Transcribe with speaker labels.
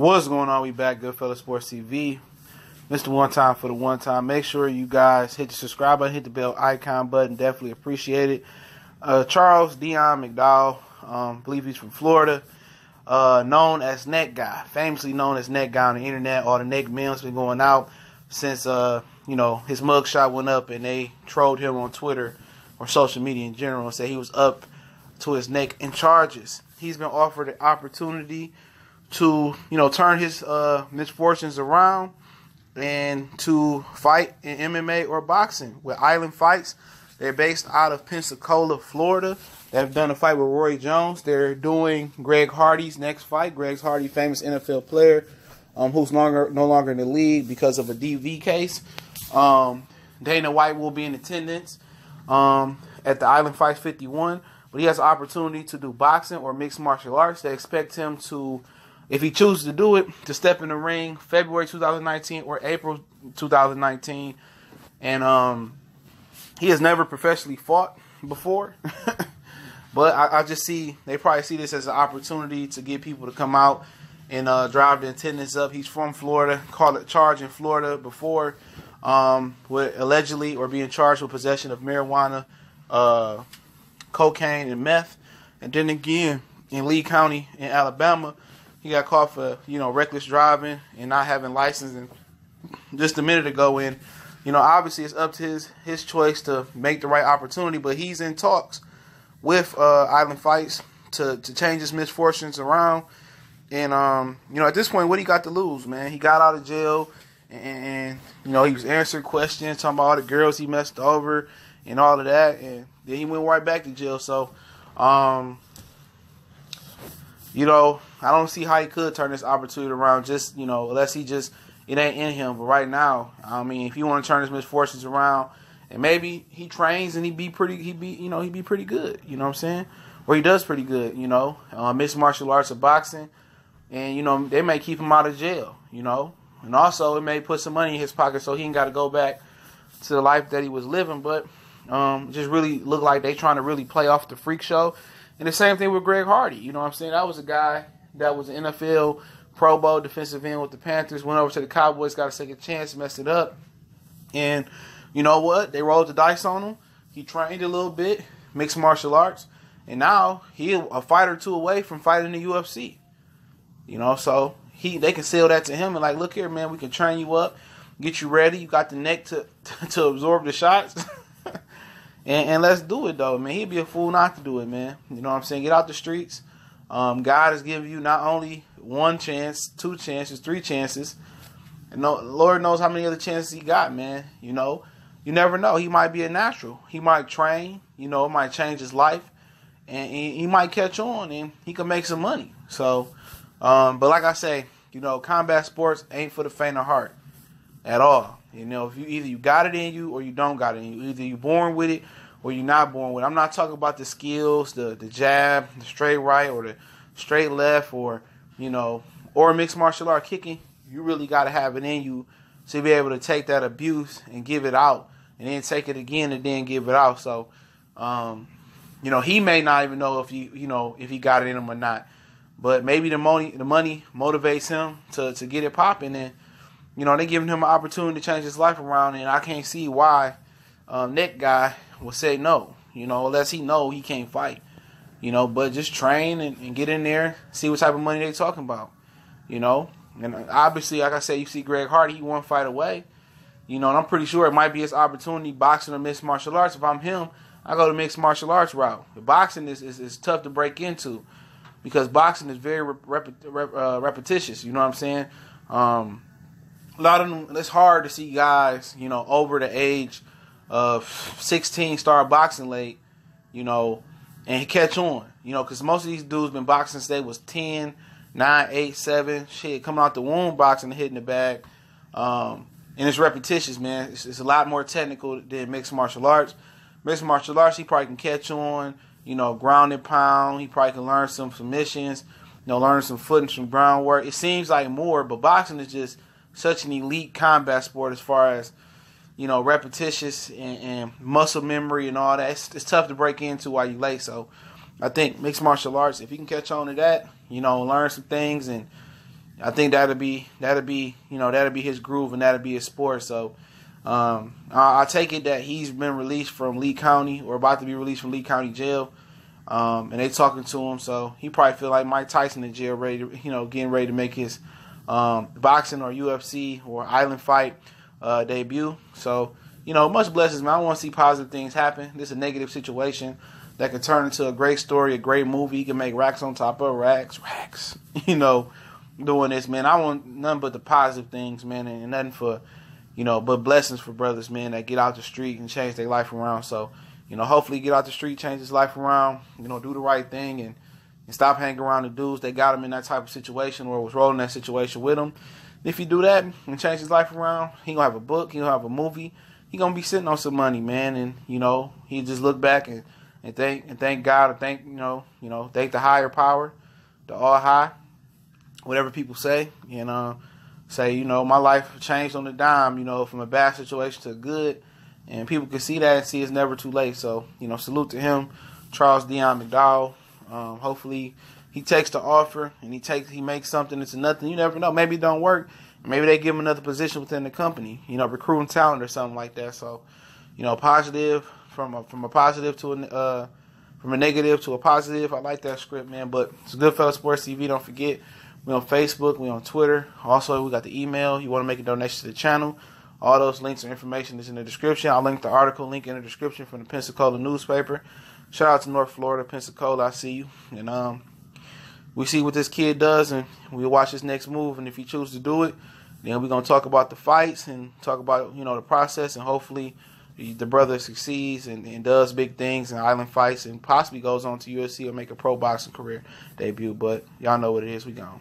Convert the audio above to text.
Speaker 1: What's going on? We back, Goodfellas Sports TV. Mr. One Time for the one time. Make sure you guys hit the subscribe button, hit the bell icon button. Definitely appreciate it. Charles Dion McDowell, believe he's from Florida, known as Neck Guy, famously known as Neck Guy on the internet. All the neck memes been going out since his mugshot went up, and they trolled him on Twitter or social media in general and said he was up to his neck in charges. He's been offered an opportunity to, turn his misfortunes around and to fight in MMA or boxing with Island Fights. They're based out of Pensacola, Florida. They've done a fight with Roy Jones. They're doing Greg Hardy's next fight. Greg Hardy, famous NFL player, who's no longer in the league because of a DV case. Dana White will be in attendance at the Island Fights 51. But he has an opportunity to do boxing or mixed martial arts. They expect him to, if he chooses to do it, to step in the ring February 2019 or April 2019. And he has never professionally fought before. But I just see, they probably see this as an opportunity to get people to come out and drive the attendance up. He's from Florida, charged in Florida before with allegedly or being charged with possession of marijuana, cocaine, and meth. And then again, in Lee County in Alabama, he got caught for, reckless driving and not having license. And just a minute ago, and, obviously it's up to his choice to make the right opportunity, but he's in talks with Island Fights to change his misfortunes around. And, at this point, what he got to lose, man? He got out of jail and he was answering questions, talking about all the girls he messed over and all of that. And then he went right back to jail. So, I don't see how he could turn this opportunity around, just, unless it ain't in him. But right now, if you want to turn his misfortunes around, and maybe he trains and he'd be pretty good, you know what I'm saying? Or he does pretty good, mixed martial arts or boxing. And, they may keep him out of jail, And also, it may put some money in his pocket so he ain't got to go back to the life that he was living. But just really look like they trying to really play off the freak show. And the same thing with Greg Hardy, you know what I'm saying? That was a guy that was an NFL Pro Bowl defensive end with the Panthers, went over to the Cowboys, got a second chance, messed it up. And you know what? They rolled the dice on him. He trained a little bit, mixed martial arts, and now he's a fight or two away from fighting the UFC. So they can sell that to him and like, look here, man, we can train you up, get you ready. You got the neck to absorb the shots. And let's do it, though, man. He'd be a fool not to do it, man. You know what I'm saying? Get out the streets. God has given you not only one chance, two chances, three chances. And Lord knows how many other chances he got, man. You never know. He might be a natural. He might train. It might change his life. And he might catch on and he can make some money. So, but like I say, combat sports ain't for the faint of heart at all. If you got it in you or you don't got it in you. Either you're born with it or you're not born with it. I'm not talking about the skills, the jab, the straight right or the straight left or mixed martial art kicking. You really got to have it in you to be able to take that abuse and give it out and then take it again and then give it out. So, he may not even know if he got it in him or not. But maybe the money motivates him to get it popping, and they giving him an opportunity to change his life around, and I can't see why Neck Guy will say no, unless he know he can't fight, but just train and get in there, see what type of money they talking about, and obviously, like I said, you see Greg Hardy, he one fight away, and I'm pretty sure it might be his opportunity, boxing or mixed martial arts. If I'm him, I go to mixed martial arts route. The boxing is tough to break into because boxing is very repetitious, you know what I'm saying? A lot of them, it's hard to see guys, over the age of 16 start boxing late, and catch on, because most of these dudes been boxing since they was 10, 9, 8, 7, shit, coming out the womb boxing and hitting the bag. And it's repetitious, man. It's a lot more technical than mixed martial arts. Mixed martial arts, he probably can catch on, ground and pound. He probably can learn some submissions, learn some foot and some groundwork. It seems like more, but boxing is just such an elite combat sport as far as, repetitious and muscle memory and all that. It's tough to break into while you late. So I think mixed martial arts, if you can catch on to that, learn some things and I think that'll be his groove and that'll be his sport. So I take it that he's been released from Lee County or about to be released from Lee County Jail, and they talking to him. So he probably feel like Mike Tyson in jail, ready to, getting ready to make his boxing or UFC or Island fight debut. So much blessings, man. I want to see positive things happen. This is a negative situation that can turn into a great story, a great movie. You can make racks on top of racks. Doing this, man. I want nothing but the positive things, man, and nothing for, but blessings for brothers, man, that get out the street and change their life around. So, hopefully get out the street, change his life around, do the right thing and stop hanging around the dudes that got him in that type of situation or was rolling that situation with him. If you do that and change his life around, he gonna have a book, he gonna have a movie, he gonna be sitting on some money, man, and he just look back and thank God, and thank the higher power, the all high, whatever people say, and say, my life changed on the dime, from a bad situation to a good, and people can see that and see it's never too late. So, salute to him, Charles Dion McDowell. Hopefully he takes the offer and he makes something into nothing. You never know. Maybe it don't work. Maybe they give him another position within the company, recruiting talent or something like that. So, positive from a positive to from a negative to a positive. I like that script, man. But it's Goodfellas Sports TV. Don't forget, we on Facebook, we on Twitter. Also, we got the email. You want to make a donation to the channel. All those links and information is in the description. I'll link the article link in the description from the Pensacola newspaper. Shout out to North Florida, Pensacola. I see you. And we see what this kid does, and we'll watch his next move. And if he chooses to do it, then we're going to talk about the fights and talk about, the process. And hopefully the brother succeeds and does big things in Island fights and possibly goes on to UFC or make a pro boxing career debut. But y'all know what it is. We gone.